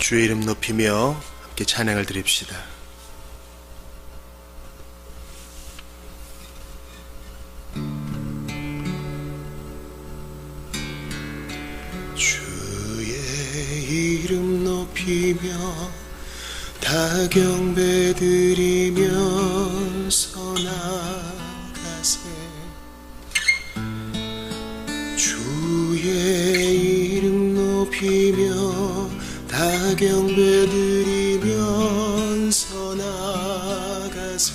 주의 이름 높이며 함께 찬양을 드립시다. 주의 이름 높이며 다 경배 드리면서 나가세. 주의 이름 높이며 다 경배 드리면서 나가세.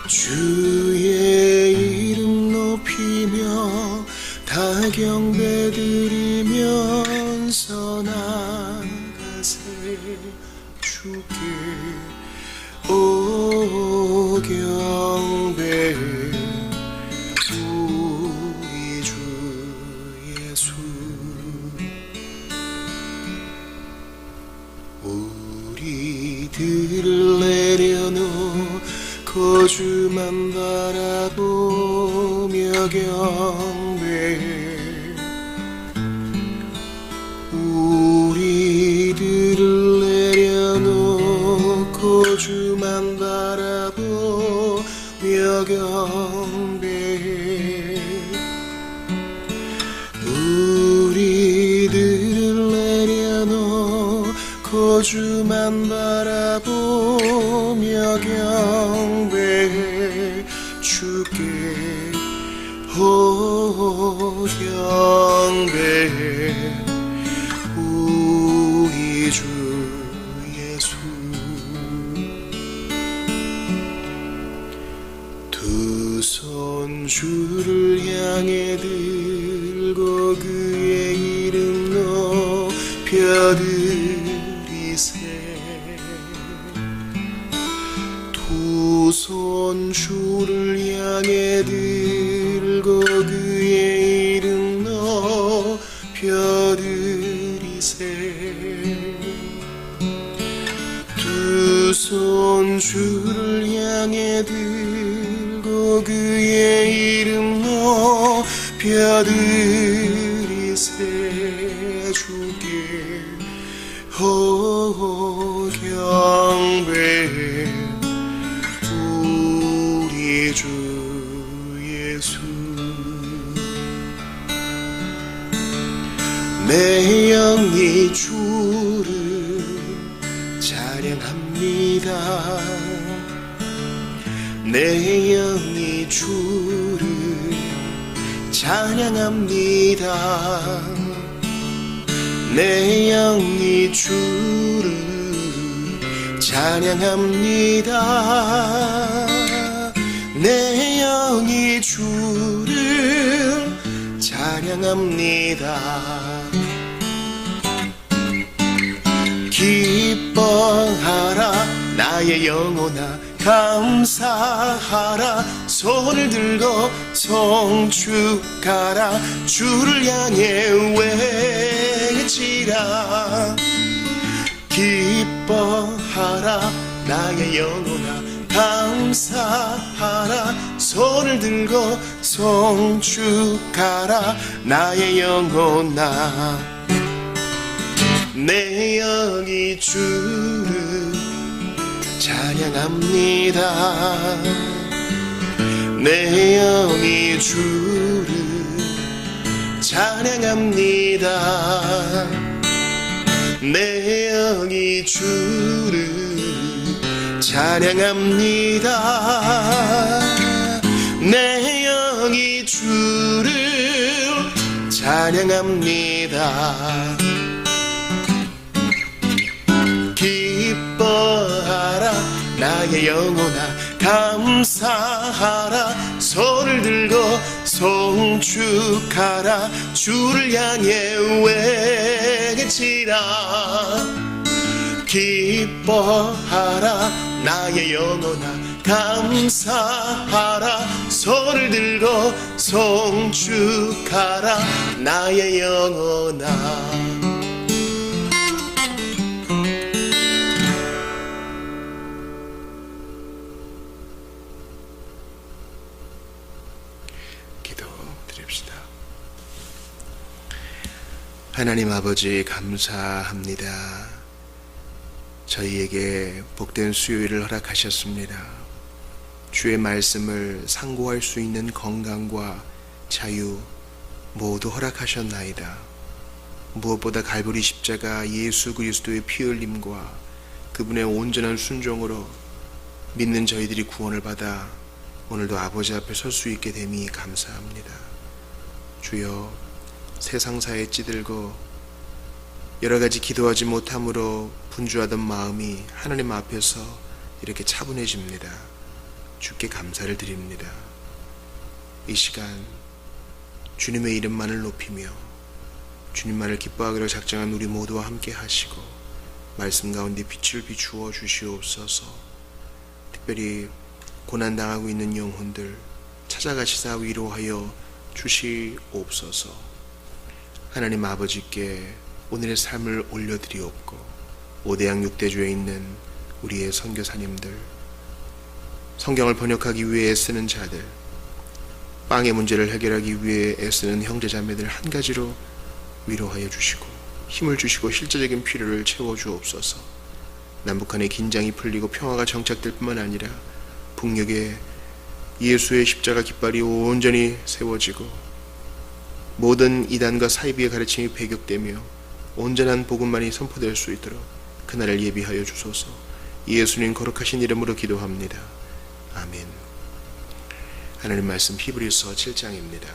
주의 이름 높이며 다 경배 드리면서 나가세. 주께 오 경배 우리 주 예수. 우리들을 내려놓고 주만 바라보며 경배해. 우리들을 내려놓고 주만 바라보며 경배해. 우리들을 내려놓고 주만 바라보며 경배해. 주께 오 경배해 우리 주 예수. 두 손 주를 향해 들고 그의 이름 높여 드리세. 두 손 주를 향해 들고 그의 이름 높여 드리세. 두 손 주를 향해 들고 그의 이름 높여 드리세. 주께 오 경배해 우리 주 예수. 내 영이 주를 찬양합니다. 내 영이 주를 찬양합니다. 내 영이 주를 찬양합니다. 내 영이 주를 찬양합니다. 기뻐하라 나의 영혼아 감사하라. 손을 들고 송축하라. 주를 향해 외치라. 기뻐하라 나의 영혼아 감사하라. 손을 들고 송축하라. 나의 영혼아 내 영이 주를 찬양합니다. 내 영이 주를 찬양합니다. 내 영이 주를 찬양합니다. 내 영이 주를 찬양합니다. 기뻐하라 나의 영혼아 감사하라. 손을 들고 송축하라. 주를 향해 외치라. 기뻐하라 나의 영혼아 감사하라. 손을 들고 송축하라. 나의 영혼아. 하나님 아버지 감사합니다. 저희에게 복된 수요일을 허락하셨습니다. 주의 말씀을 상고할 수 있는 건강과 자유 모두 허락하셨나이다. 무엇보다 갈보리 십자가 예수 그리스도의 피 흘림과 그분의 온전한 순종으로 믿는 저희들이 구원을 받아 오늘도 아버지 앞에 설 수 있게 됨이 감사합니다. 주여, 세상사에 찌들고 여러가지 기도하지 못함으로 분주하던 마음이 하나님 앞에서 이렇게 차분해집니다. 주께 감사를 드립니다. 이 시간 주님의 이름만을 높이며 주님만을 기뻐하기로 작정한 우리 모두와 함께 하시고 말씀 가운데 빛을 비추어 주시옵소서. 특별히 고난당하고 있는 영혼들 찾아가시사 위로하여 주시옵소서. 하나님 아버지께 오늘의 삶을 올려드리옵고 오대양 6대주에 있는 우리의 선교사님들, 성경을 번역하기 위해 애쓰는 자들, 빵의 문제를 해결하기 위해 애쓰는 형제자매들 한 가지로 위로하여 주시고 힘을 주시고 실제적인 필요를 채워주옵소서. 남북한의 긴장이 풀리고 평화가 정착될 뿐만 아니라 북녘에 예수의 십자가 깃발이 온전히 세워지고 모든 이단과 사이비의 가르침이 배격되며 온전한 복음만이 선포될 수 있도록 그날을 예비하여 주소서. 예수님 거룩하신 이름으로 기도합니다. 아멘. 하나님 말씀 히브리서 7장입니다.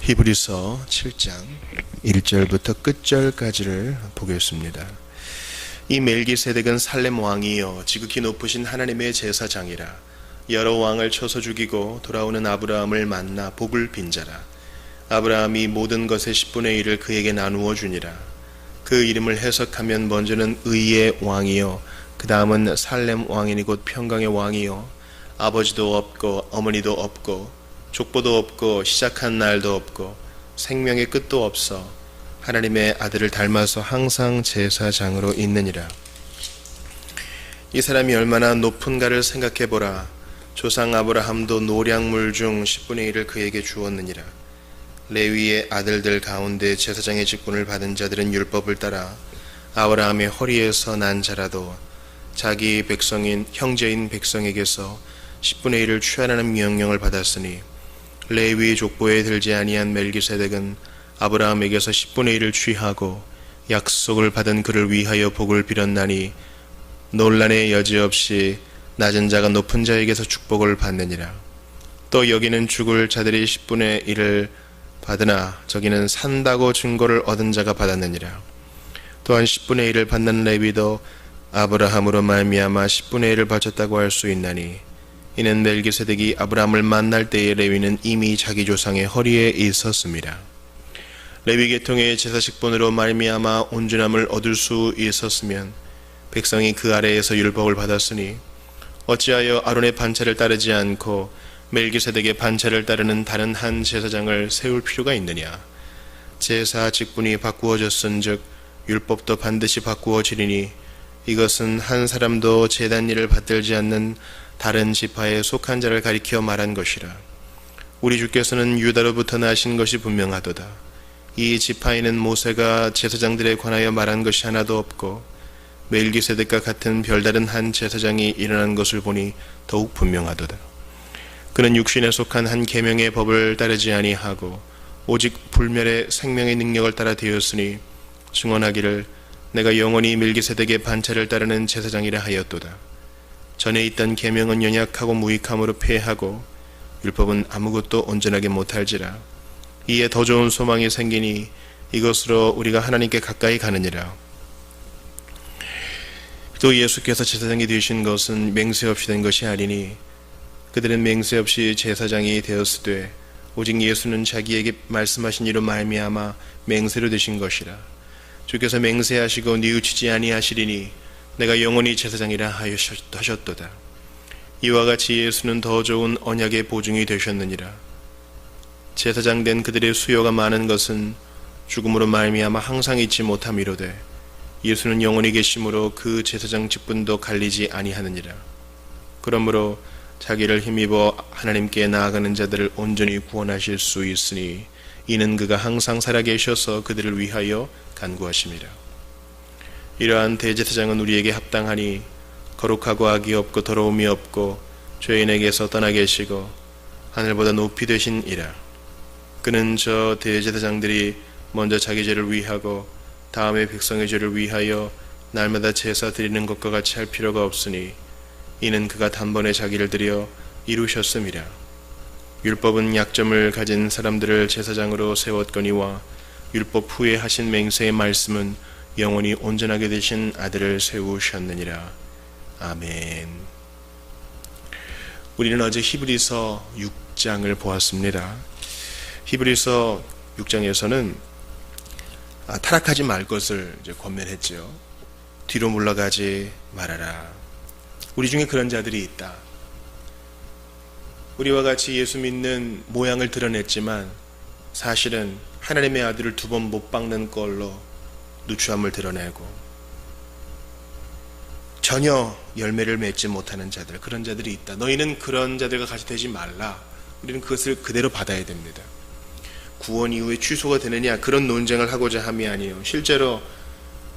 히브리서 7장 1절부터 끝절까지를 보겠습니다. 이 멜기세덱은 살렘 왕이요 지극히 높으신 하나님의 제사장이라. 여러 왕을 쳐서 죽이고 돌아오는 아브라함을 만나 복을 빈자라. 아브라함이 모든 것의 10분의 1을 그에게 나누어 주니라. 그 이름을 해석하면 먼저는 의의 왕이요 그 다음은 살렘 왕이니 곧 평강의 왕이요 아버지도 없고 어머니도 없고 족보도 없고 시작한 날도 없고 생명의 끝도 없어 하나님의 아들을 닮아서 항상 제사장으로 있느니라. 이 사람이 얼마나 높은가를 생각해보라. 조상 아브라함도 노량물 중 10분의 1을 그에게 주었느니라. 레위의 아들들 가운데 제사장의 직분을 받은 자들은 율법을 따라 아브라함의 허리에서 난 자라도 자기 백성인 형제인 백성에게서 10분의 1을 취하라는 명령을 받았으니 레위 족보에 들지 아니한 멜기세덱은 아브라함에게서 10분의 1을 취하고 약속을 받은 그를 위하여 복을 빌었나니 논란의 여지없이 낮은 자가 높은 자에게서 축복을 받느니라. 또 여기는 죽을 자들이 10분의 1을 받으나 저기는 산다고 증거를 얻은 자가 받았느니라. 또한 10분의 1을 받는 레위도 아브라함으로 말미암아 10분의 1을 바쳤다고 할 수 있나니 이는 멜기세덱이 아브라함을 만날 때의 레위는 이미 자기 조상의 허리에 있었습니다. 레위 계통의 제사직분으로 말미암아 온전함을 얻을 수 있었으면 백성이 그 아래에서 율법을 받았으니 어찌하여 아론의 반차를 따르지 않고 멜기세덱의 반차를 따르는 다른 한 제사장을 세울 필요가 있느냐. 제사 직분이 바꾸어졌은즉 율법도 반드시 바꾸어지리니 이것은 한 사람도 제단 일을 받들지 않는 다른 지파에 속한 자를 가리켜 말한 것이라. 우리 주께서는 유다로부터 나신 것이 분명하도다. 이 지파에는 모세가 제사장들에 관하여 말한 것이 하나도 없고 멜기세덱과 같은 별다른 한 제사장이 일어난 것을 보니 더욱 분명하도다. 그는 육신에 속한 한 계명의 법을 따르지 아니하고 오직 불멸의 생명의 능력을 따라 되었으니 증언하기를 내가 영원히 멜기세덱의 반차를 따르는 제사장이라 하였도다. 전에 있던 계명은 연약하고 무익함으로 폐하고 율법은 아무것도 온전하게 못할지라. 이에 더 좋은 소망이 생기니 이것으로 우리가 하나님께 가까이 가느니라. 또 예수께서 제사장이 되신 것은 맹세 없이 된 것이 아니니 그들은 맹세 없이 제사장이 되었으되 오직 예수는 자기에게 말씀하신 이로 말미암아 맹세로 되신 것이라. 주께서 맹세하시고 뉘우치지 아니하시리니 내가 영원히 제사장이라 하셨도다. 이와 같이 예수는 더 좋은 언약의 보증이 되셨느니라. 제사장 된 그들의 수요가 많은 것은 죽음으로 말미암아 항상 잊지 못함이로되 예수는 영원히 계심으로 그 제사장 직분도 갈리지 아니하느니라. 그러므로 자기를 힘입어 하나님께 나아가는 자들을 온전히 구원하실 수 있으니 이는 그가 항상 살아계셔서 그들을 위하여 간구하심이라. 이러한 대제사장은 우리에게 합당하니 거룩하고 악이 없고 더러움이 없고 죄인에게서 떠나 계시고 하늘보다 높이 되신 이라. 그는 저 대제사장들이 먼저 자기 죄를 위하고 다음에 백성의 죄를 위하여 날마다 제사 드리는 것과 같이 할 필요가 없으니 이는 그가 단번에 자기를 드려 이루셨음이라. 율법은 약점을 가진 사람들을 제사장으로 세웠거니와 율법 후에 하신 맹세의 말씀은 영원히 온전하게 되신 아들을 세우셨느니라. 아멘. 우리는 어제 히브리서 6장을 보았습니다. 히브리서 6장에서는 타락하지 말 것을 이제 권면했죠. 뒤로 물러가지 말아라. 우리 중에 그런 자들이 있다. 우리와 같이 예수 믿는 모양을 드러냈지만 사실은 하나님의 아들을 두 번 못 박는 걸로 누추함을 드러내고 전혀 열매를 맺지 못하는 자들, 그런 자들이 있다. 너희는 그런 자들과 같이 되지 말라. 우리는 그것을 그대로 받아야 됩니다. 구원 이후에 취소가 되느냐, 그런 논쟁을 하고자 함이 아니에요. 실제로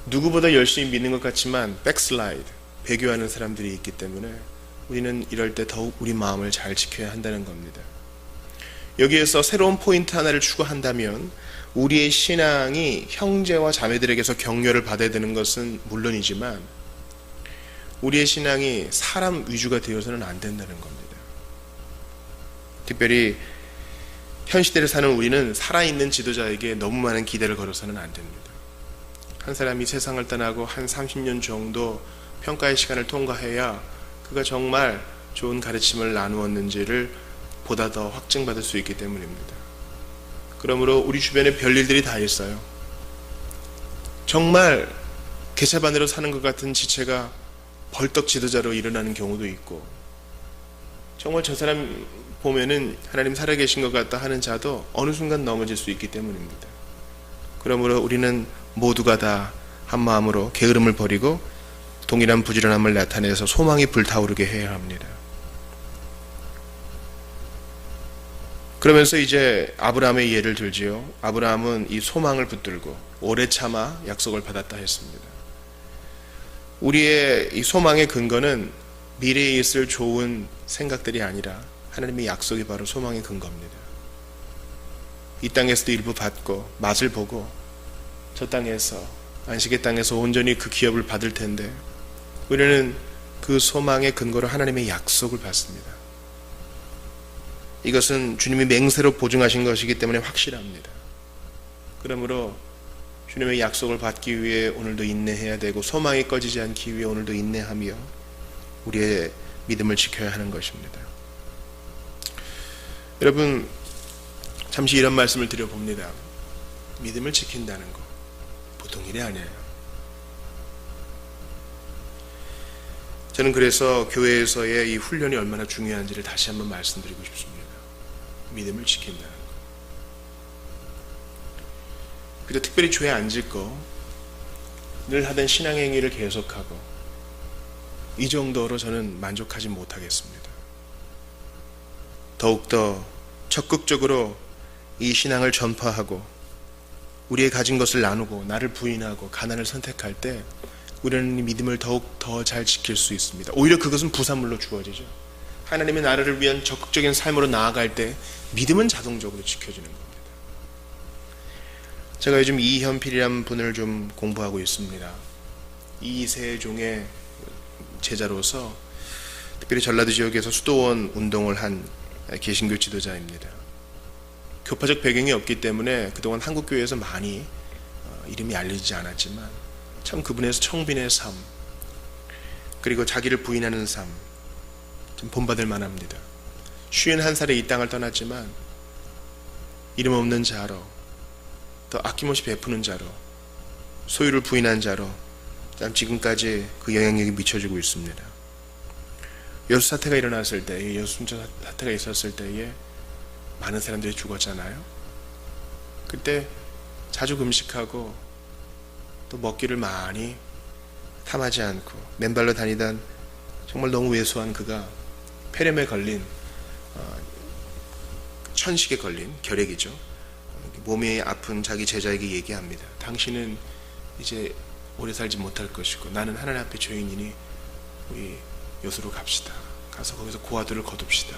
누구보다 열심히 믿는 것 같지만 백슬라이드, 배교하는 사람들이 있기 때문에 우리는 이럴 때 더욱 우리 마음을 잘 지켜야 한다는 겁니다. 여기에서 새로운 포인트 하나를 추가한다면 우리의 신앙이 형제와 자매들에게서 격려를 받아야 되는 것은 물론이지만 우리의 신앙이 사람 위주가 되어서는 안 된다는 겁니다. 특별히 현 시대를 사는 우리는 살아있는 지도자에게 너무 많은 기대를 걸어서는 안 됩니다. 한 사람이 세상을 떠나고 한 30년 정도 평가의 시간을 통과해야 그가 정말 좋은 가르침을 나누었는지를 보다 더 확증받을 수 있기 때문입니다. 그러므로 우리 주변에 별일들이 다 있어요. 정말 개차반으로 사는 것 같은 지체가 벌떡 지도자로 일어나는 경우도 있고, 정말 저 사람 보면은 하나님 살아계신 것 같다 하는 자도 어느 순간 넘어질 수 있기 때문입니다. 그러므로 우리는 모두가 다 한마음으로 게으름을 버리고 동일한 부지런함을 나타내서 소망이 불타오르게 해야 합니다. 그러면서 이제 아브라함의 예를 들지요. 아브라함은 이 소망을 붙들고 오래 참아 약속을 받았다 했습니다. 우리의 이 소망의 근거는 미래에 있을 좋은 생각들이 아니라 하나님의 약속이 바로 소망의 근거입니다. 이 땅에서도 일부 받고 맛을 보고 저 땅에서, 안식의 땅에서 온전히 그 기업을 받을 텐데 우리는 그 소망의 근거로 하나님의 약속을 받습니다. 이것은 주님이 맹세로 보증하신 것이기 때문에 확실합니다. 그러므로 주님의 약속을 받기 위해 오늘도 인내해야 되고 소망이 꺼지지 않기 위해 오늘도 인내하며 우리의 믿음을 지켜야 하는 것입니다. 여러분, 잠시 이런 말씀을 드려봅니다. 믿음을 지킨다는 것 보통 일이 아니에요. 저는 그래서 교회에서의 이 훈련이 얼마나 중요한지를 다시 한번 말씀드리고 싶습니다. 믿음을 지킨다는 것. 그리고 특별히 죄 안 짓고 늘 하던 신앙행위를 계속하고 이 정도로 저는 만족하지 못하겠습니다. 더욱더 적극적으로 이 신앙을 전파하고 우리의 가진 것을 나누고 나를 부인하고 가난을 선택할 때 우리는 이 믿음을 더욱 더 잘 지킬 수 있습니다. 오히려 그것은 부산물로 주어지죠. 하나님의 나라를 위한 적극적인 삶으로 나아갈 때 믿음은 자동적으로 지켜지는 겁니다. 제가 요즘 이현필이라는 분을 좀 공부하고 있습니다. 이세종의 제자로서 특별히 전라도 지역에서 수도원 운동을 한 개신교 지도자입니다. 교파적 배경이 없기 때문에 그동안 한국교회에서 많이 이름이 알려지지 않았지만 참 그분의 청빈의 삶, 그리고 자기를 부인하는 삶 좀 본받을 만합니다. 51살에 이 땅을 떠났지만 이름 없는 자로, 또 아낌없이 베푸는 자로, 소유를 부인한 자로 참 지금까지 그 영향력이 미쳐지고 있습니다. 여수 사태가 일어났을 때, 여수 순찰 사태가 있었을 때에 많은 사람들이 죽었잖아요. 그때 자주 금식하고 또 먹기를 많이 탐하지 않고 맨발로 다니던 정말 너무 왜소한 그가 폐렴에 걸린 천식에 걸린 결핵이죠. 몸이 아픈 자기 제자에게 얘기합니다. 당신은 이제 오래 살지 못할 것이고 나는 하나님 앞에 죄인이니 우리 요소로 갑시다. 가서 거기서 고아들을 거둡시다.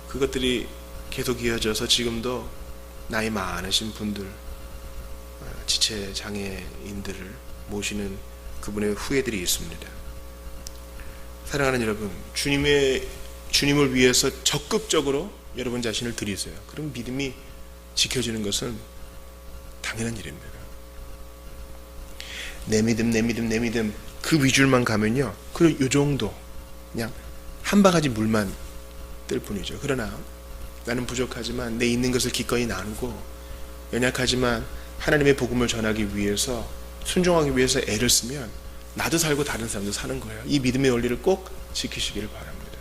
그것들이 계속 이어져서 지금도 나이 많으신 분들, 지체 장애인들을 모시는 그분의 후예들이 있습니다. 사랑하는 여러분, 주님을 위해서 적극적으로 여러분 자신을 드리세요. 그럼 믿음이 지켜지는 것은 당연한 일입니다. 내 믿음 그 위줄만 가면요, 그리고 요 정도 그냥 한 바가지 물만 뜰 뿐이죠. 그러나 나는 부족하지만 내 있는 것을 기꺼이 나누고 연약하지만 하나님의 복음을 전하기 위해서, 순종하기 위해서 애를 쓰면 나도 살고 다른 사람도 사는 거예요. 이 믿음의 원리를 꼭 지키시기를 바랍니다.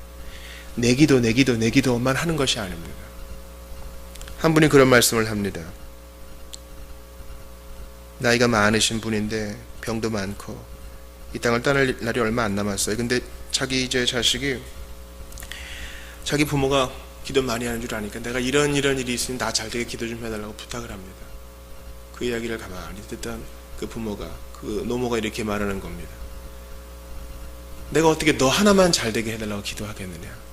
내 기도만 하는 것이 아닙니다. 한 분이 그런 말씀을 합니다. 나이가 많으신 분인데 병도 많고 이 땅을 떠날 날이 얼마 안 남았어요. 근데 자기 이제 자식이 자기 부모가 기도 많이 하는 줄 아니까 내가 이런 일이 있으면 나 잘 되게 기도 좀 해달라고 부탁을 합니다. 그 이야기를 가만히 듣던 그 부모가, 그 노모가 이렇게 말하는 겁니다. 내가 어떻게 너 하나만 잘 되게 해달라고 기도하겠느냐.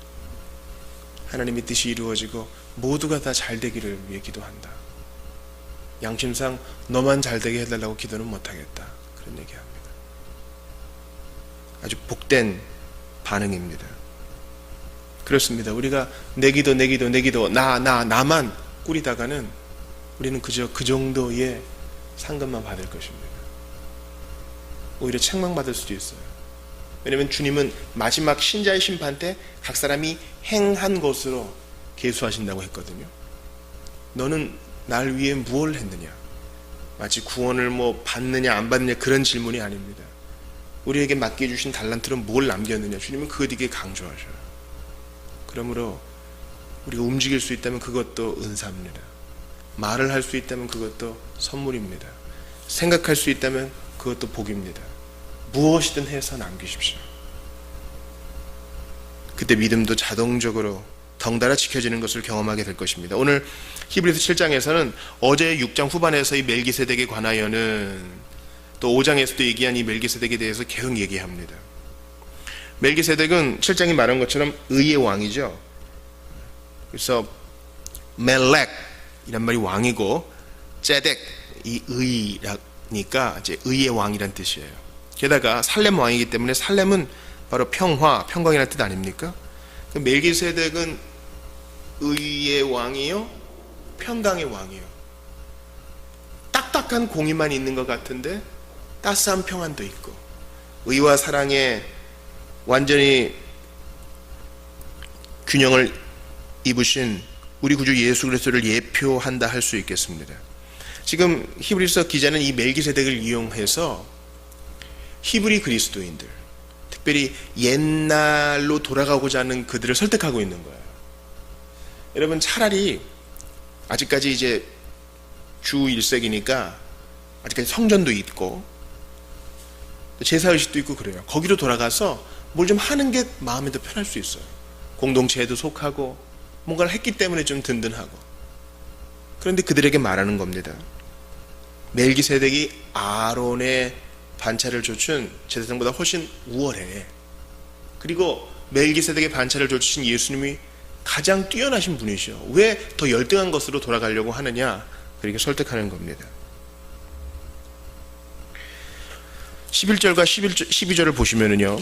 하나님의 뜻이 이루어지고 모두가 다 잘 되기를 위해 기도한다. 양심상 너만 잘 되게 해달라고 기도는 못하겠다. 그런 얘기합니다. 아주 복된 반응입니다. 그렇습니다. 우리가 내 기도 나만 꾸리다가는 우리는 그저 그 정도의 상급만 받을 것입니다. 오히려 책망받을 수도 있어요. 왜냐하면 주님은 마지막 신자의 심판 때 각 사람이 행한 것으로 계수하신다고 했거든요. 너는 날 위해 무엇을 했느냐? 마치 구원을 받느냐 안 받느냐 그런 질문이 아닙니다. 우리에게 맡겨주신 달란트는 뭘 남겼느냐? 주님은 그것 되게 강조하셔요. 그러므로 우리가 움직일 수 있다면 그것도 은사입니다. 말을 할 수 있다면 그것도 선물입니다. 생각할 수 있다면 그것도 복입니다. 무엇이든 해서 남기십시오. 그때 믿음도 자동적으로 덩달아 지켜지는 것을 경험하게 될 것입니다. 오늘 히브리서 7장에서는 어제 6장 후반에서 이 멜기세덱에 관하여는, 또 5장에서도 얘기한 이 멜기세덱에 대해서 계속 얘기합니다. 멜기세덱은 7장이 말한 것처럼 의의 왕이죠. 그래서 멜렉 이란 말이 왕이고, 제덱 이 의라니까 이제 의의 왕이란 뜻이에요. 게다가 살렘 왕이기 때문에 살렘은 바로 평강이라는 뜻 아닙니까? 멜기세덱은 의의 왕이요, 평강의 왕이요. 딱딱한 공의만 있는 것 같은데 따스한 평안도 있고, 의와 사랑에 완전히 균형을 입으신 우리 구주 예수 그리스도를 예표한다 할 수 있겠습니다. 지금 히브리서 기자는 이 멜기세덱을 이용해서 히브리 그리스도인들, 특별히 옛날로 돌아가고자 하는 그들을 설득하고 있는 거예요. 여러분, 차라리 아직까지 이제 주 1세기니까 아직까지 성전도 있고 제사의식도 있고 그래요. 거기로 돌아가서 뭘 좀 하는 게 마음에 더 편할 수 있어요. 공동체에도 속하고 뭔가를 했기 때문에 좀 든든하고. 그런데 그들에게 말하는 겁니다. 멜기세덱이 아론의 반차를 좇은 제사장보다 훨씬 우월해. 그리고 멜기세덱의 반차를 좇으신 예수님이 가장 뛰어나신 분이시죠. 왜 더 열등한 것으로 돌아가려고 하느냐, 그렇게 설득하는 겁니다. 11절과 12절을 보시면은요,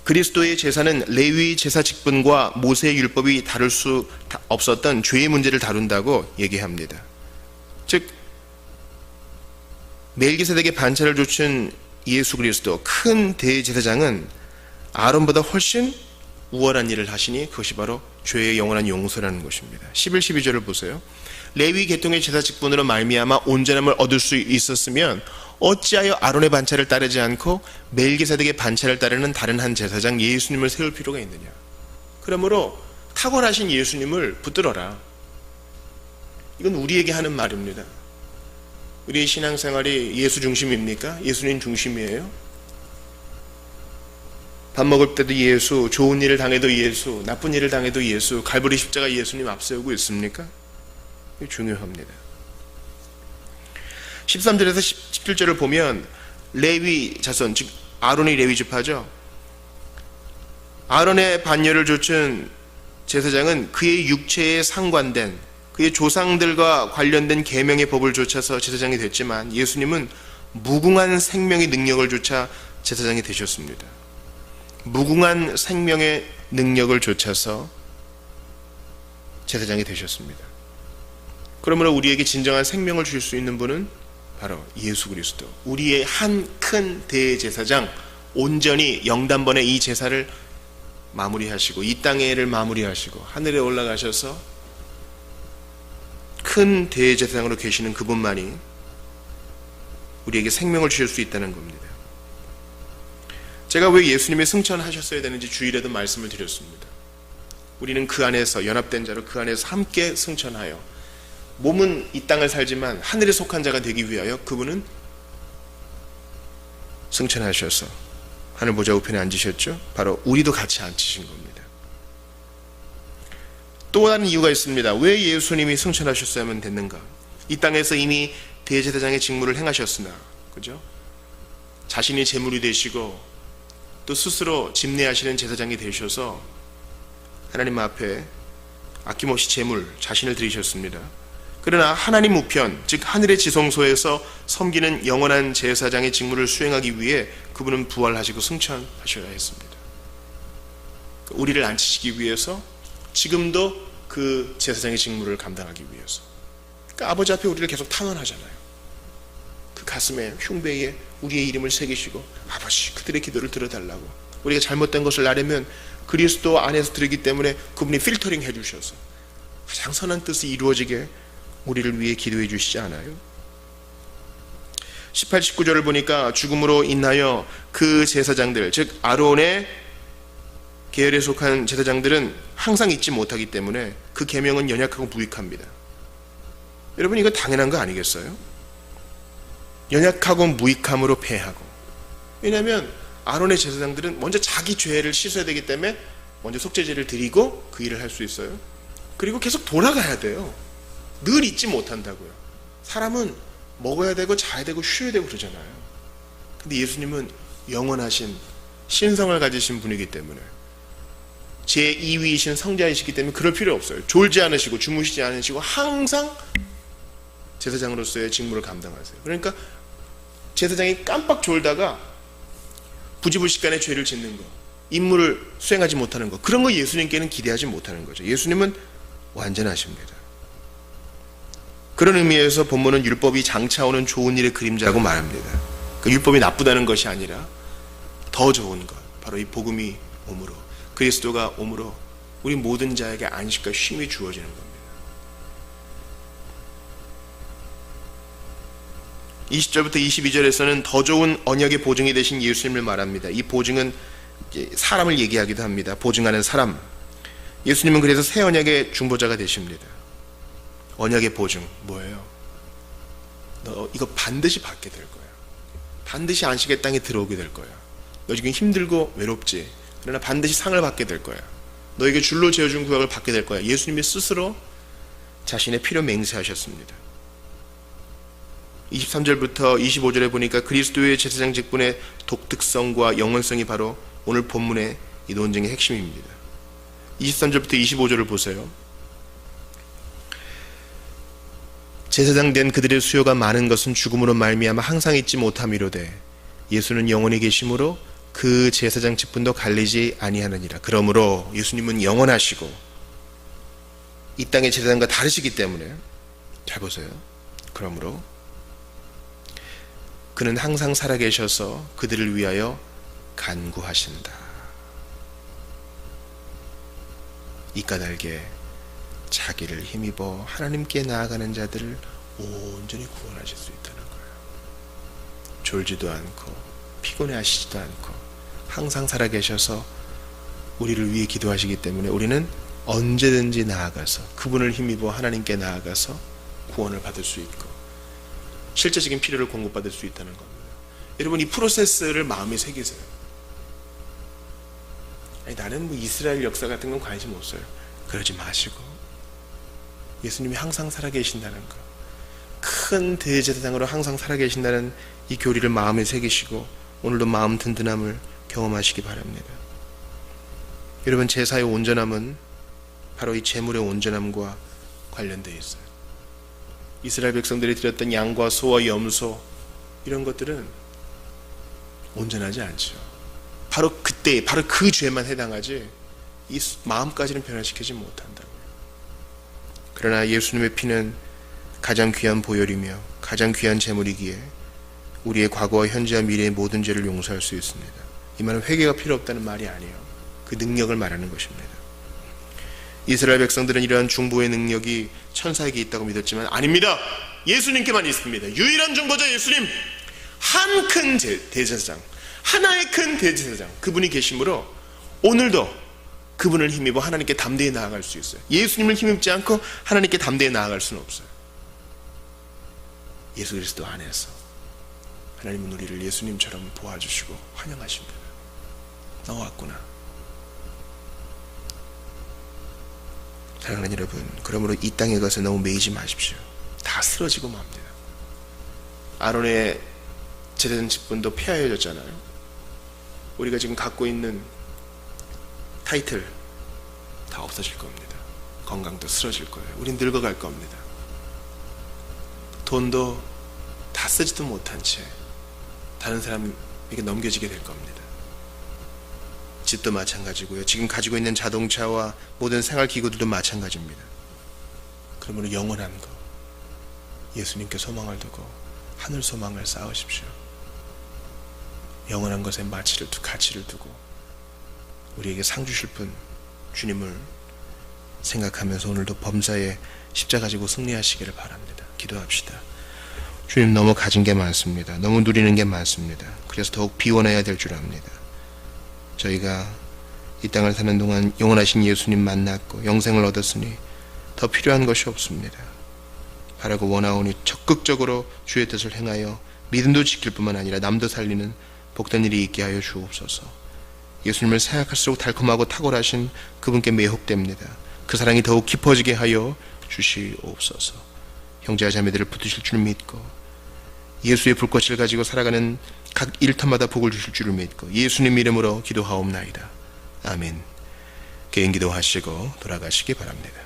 그리스도의 제사는 레위 제사 직분과 모세의 율법이 다룰 수 없었던 죄의 문제를 다룬다고 얘기합니다. 즉, 멜기세덱의 반차를 좇은 예수 그리스도, 큰 대제사장은 아론보다 훨씬 우월한 일을 하시니 그것이 바로 죄의 영원한 용서라는 것입니다. 11, 12절을 보세요. 레위 계통의 제사 직분으로 말미암아 온전함을 얻을 수 있었으면 어찌하여 아론의 반차를 따르지 않고 멜기세덱의 반차를 따르는 다른 한 제사장 예수님을 세울 필요가 있느냐. 그러므로 탁월하신 예수님을 붙들어라. 이건 우리에게 하는 말입니다. 우리의 신앙생활이 예수 중심입니까? 예수님 중심이에요? 밥 먹을 때도 예수, 좋은 일을 당해도 예수, 나쁜 일을 당해도 예수, 갈보리 십자가 예수님 앞세우고 있습니까? 이게 중요합니다. 13절에서 17절을 보면 레위 자손, 즉 아론이 레위 지파죠. 아론의 반열을 좇은 제사장은 그의 육체에 상관된, 그의 조상들과 관련된 계명의 법을 좇아서 제사장이 됐지만, 예수님은 무궁한 생명의 능력을 좇아 제사장이 되셨습니다. 무궁한 생명의 능력을 좇아서 제사장이 되셨습니다. 그러므로 우리에게 진정한 생명을 줄 수 있는 분은 바로 예수 그리스도, 우리의 한 큰 대제사장, 온전히 영단번에 이 제사를 마무리하시고 이 땅의 일을 마무리하시고 하늘에 올라가셔서 큰 대제사장으로 계시는 그분만이 우리에게 생명을 주실 수 있다는 겁니다. 제가 왜 예수님이 승천하셨어야 되는지 주일에도 말씀을 드렸습니다. 우리는 그 안에서, 연합된 자로 그 안에서 함께 승천하여 몸은 이 땅을 살지만 하늘에 속한 자가 되기 위하여 그분은 승천하셔서 하늘 보좌 우편에 앉으셨죠. 바로 우리도 같이 앉히신 겁니다. 또 다른 이유가 있습니다. 왜 예수님이 승천하셨어야만 됐는가? 이 땅에서 이미 대제사장의 직무를 행하셨으나, 그죠? 자신이 제물이 되시고 또 스스로 집례하시는 제사장이 되셔서 하나님 앞에 아낌없이 제물, 자신을 드리셨습니다. 그러나 하나님 우편, 즉 하늘의 지성소에서 섬기는 영원한 제사장의 직무를 수행하기 위해 그분은 부활하시고 승천하셔야 했습니다. 우리를 앉히시기 위해서, 지금도 그 제사장의 직무를 감당하기 위해서. 그러니까 아버지 앞에 우리를 계속 탄원하잖아요. 그 가슴에, 흉배에 우리의 이름을 새기시고, 아버지 그들의 기도를 들어달라고. 우리가 잘못된 것을 아려면 그리스도 안에서 드리기 때문에 그분이 필터링 해주셔서 가장 선한 뜻이 이루어지게 우리를 위해 기도해 주시지 않아요? 18, 19절을 보니까 죽음으로 인하여 그 제사장들, 즉 아론의 계열에 속한 제사장들은 항상 잊지 못하기 때문에 그 계명은 연약하고 무익합니다. 여러분, 이거 당연한 거 아니겠어요? 연약하고 무익함으로 패하고. 왜냐하면 아론의 제사장들은 먼저 자기 죄를 씻어야 되기 때문에 먼저 속죄제를 드리고 그 일을 할 수 있어요. 그리고 계속 돌아가야 돼요. 늘 잊지 못한다고요. 사람은 먹어야 되고 자야 되고 쉬어야 되고 그러잖아요. 근데 예수님은 영원하신 신성을 가지신 분이기 때문에, 제2위이신 성자이시기 때문에 그럴 필요 없어요. 졸지 않으시고 주무시지 않으시고 항상 제사장으로서의 직무를 감당하세요. 그러니까 제사장이 깜빡 졸다가 부지불식간에 죄를 짓는 거, 임무를 수행하지 못하는 거, 그런 거 예수님께는 기대하지 못하는 거죠. 예수님은 완전하십니다. 그런 의미에서 본문은 율법이 장차오는 좋은 일의 그림자고 말합니다. 그 율법이 나쁘다는 것이 아니라 더 좋은 것, 바로 이 복음이 오므로, 그리스도가 오므로 우리 모든 자에게 안식과 쉼이 주어지는 겁니다. 20절부터 22절에서는 더 좋은 언약의 보증이 되신 예수님을 말합니다. 이 보증은 사람을 얘기하기도 합니다. 보증하는 사람. 예수님은 그래서 새 언약의 중보자가 되십니다. 언약의 보증 뭐예요? 너 이거 반드시 받게 될 거야. 반드시 안식의 땅에 들어오게 될 거야. 너 지금 힘들고 외롭지? 그러나 반드시 상을 받게 될 거야. 너에게 줄로 지어준 구약을 받게 될 거야. 예수님이 스스로 자신의 피로 맹세하셨습니다. 23절부터 25절에 보니까 그리스도의 제사장 직분의 독특성과 영원성이 바로 오늘 본문의 이 논쟁의 핵심입니다. 23절부터 25절을 보세요. 제사장 된 그들의 수요가 많은 것은 죽음으로 말미암아 항상 잊지 못함이로되 예수는 영원히 계심으로 그 제사장 직분도 갈리지 아니하느니라. 그러므로 예수님은 영원하시고 이 땅의 제사장과 다르시기 때문에, 잘 보세요. 그러므로 그는 항상 살아계셔서 그들을 위하여 간구하신다. 이 까닭에 자기를 힘입어 하나님께 나아가는 자들을 온전히 구원하실 수 있다는 거예요. 졸지도 않고 피곤해하시지도 않고 항상 살아계셔서 우리를 위해 기도하시기 때문에 우리는 언제든지 나아가서 그분을 힘입어 하나님께 나아가서 구원을 받을 수 있고 실제적인 필요를 공급받을 수 있다는 겁니다. 여러분, 이 프로세스를 마음에 새기세요. 아니, 나는 뭐 이스라엘 역사 같은 건 관심 없어요. 그러지 마시고 예수님이 항상 살아계신다는 거, 큰 대제사장으로 항상 살아계신다는 이 교리를 마음에 새기시고 오늘도 마음 든든함을 경험하시기 바랍니다. 여러분, 제사의 온전함은 바로 이 제물의 온전함과 관련되어 있어요. 이스라엘 백성들이 드렸던 양과 소와 염소, 이런 것들은 온전하지 않죠. 바로 그때, 바로 그 죄만 해당하지 이 마음까지는 변화시키지 못한다고요. 그러나 예수님의 피는 가장 귀한 보혈이며 가장 귀한 제물이기에 우리의 과거와 현재와 미래의 모든 죄를 용서할 수 있습니다. 이 말은 회개가 필요 없다는 말이 아니에요. 그 능력을 말하는 것입니다. 이스라엘 백성들은 이러한 중보의 능력이 천사에게 있다고 믿었지만 아닙니다. 예수님께만 있습니다. 유일한 중보자 예수님, 한 큰 대제사장, 하나의 큰 대제사장, 그분이 계시므로 오늘도 그분을 힘입어 하나님께 담대히 나아갈 수 있어요. 예수님을 힘입지 않고 하나님께 담대히 나아갈 수는 없어요. 예수 그리스도 안에서 하나님은 우리를 예수님처럼 도와주시고 환영하십니다. 나왔구나. 사랑하는 여러분, 그러므로 이 땅의 것에 너무 매이지 마십시오. 다 쓰러지고 맙니다. 아론의 제사장 직분도 폐하여졌잖아요. 우리가 지금 갖고 있는 타이틀 다 없어질 겁니다. 건강도 쓰러질 거예요. 우린 늙어갈 겁니다. 돈도 다 쓰지도 못한 채 다른 사람에게 넘겨지게 될 겁니다. 집도 마찬가지고요. 지금 가지고 있는 자동차와 모든 생활기구들도 마찬가지입니다. 그러므로 영원한 거, 예수님께 소망을 두고 하늘 소망을 쌓으십시오. 영원한 것에 가치를 두고 우리에게 상 주실 분 주님을 생각하면서 오늘도 범사에 십자가 지고 승리하시기를 바랍니다. 기도합시다. 주님, 너무 가진 게 많습니다. 너무 누리는 게 많습니다. 그래서 더욱 비워내야 될 줄 압니다. 저희가 이 땅을 사는 동안 영원하신 예수님 만났고 영생을 얻었으니 더 필요한 것이 없습니다. 바라고 원하오니 적극적으로 주의 뜻을 행하여 믿음도 지킬 뿐만 아니라 남도 살리는 복된 일이 있게 하여 주옵소서. 예수님을 생각할수록 달콤하고 탁월하신 그분께 매혹됩니다. 그 사랑이 더욱 깊어지게 하여 주시옵소서. 형제와 자매들을 붙드실 줄 믿고 예수의 불꽃을 가지고 살아가는 각 일터마다 복을 주실 줄을 믿고 예수님 이름으로 기도하옵나이다. 아멘. 개인 기도하시고 돌아가시기 바랍니다.